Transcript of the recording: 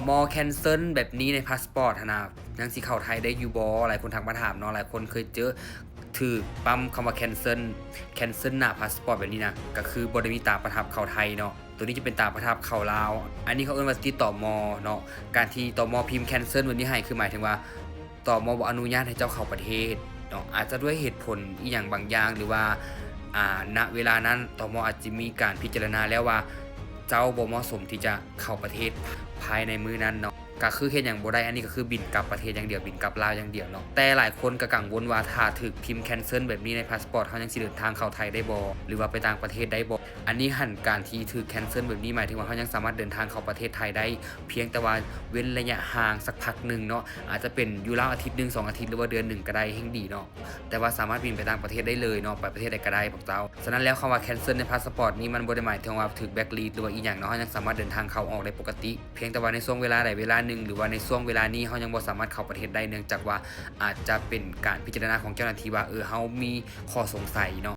มแคนเซิลแบบนี้ในพาสปอร์ตหั้นน่ะยังสิเข้าไทยได้อยู่บ่หลายคนทักมาถามเนาะหลายคนเคยเจอถูกปั๊มคำว่าแคนเซิลหน้าพาสปอร์ตแบบนี้นะก็คือบ่ได้มีตราประทับเข้าไทยเนาะตัวนี้จะเป็นตราประทับเข้าลาวอันนี้เขาเอิ้นว่าติดต่มเนาะการที่ตมพิมพ์แคนเซิลแบบนี้ให้คือหมายถึงว่าตมบ่อนุญาตให้เจ้าเข้าประเทศเนาะอาจจะด้วยเหตุผลอีหยังบางอย่างหรือว่าณเวลานั้นตมอาจจะมีการพิจารณาแล้วว่าเจ้าบ่เหมาะสมที่จะเข้าประเทศภายในมื้อนั้นเนาะ ก็คือเฮ็ดหยังบ่ได้อันนี้ก็คือบินกลับประเทศอย่างเดียวบินกลับลาวอย่างเดียวเนาะแต่หลายคนก็กังวลว่าถ้าถูกพิมพ์แคนเซิลแบบนี้ในพาสปอร์ตเฮายังสิเดินทางเข้าไทยได้บ่หรือว่าไปต่างประเทศได้บ่อันนี้หั้นการที่ถูกแคนเซิลแบบนี้หมายถึงว่าเฮายังสามารถเดินทางเข้าประเทศไทยได้เพียงแต่ว่าเว้นระยะห่างสักพักหนึ่งเนาะอาจจะเป็นอยู่ราวอาทิตย์หนึ่ง2อาทิตย์หรือว่าเดือนหนึ่งก็ได้แฮ่งดีเนาะแต่ว่าสามารถบินไปต่างประเทศได้เลยเนาะไปประเทศใดก็ได้พวกเจ้าฉะนั้นแล้วคำว่าแคนเซิลในพาสปอร์ตนี้มันบ่ได้หมายถึงว่าถูกแบล็คลิสต์หรือว่าอีหยังเนาะเฮายังสามารถเดินทางเข้าออกได้ปกติเพียงแต่ว่าในช่วงเวลาใดเวลาหนึ่งหรือว่าในช่วงเวลานี้เฮายังบ่สามารถเข้าประเทศได้เนื่องจากว่าอาจจะเป็นการพิจารณาของเจ้าหน้าที่ว่าเฮามีข้อสงสัยเนาะ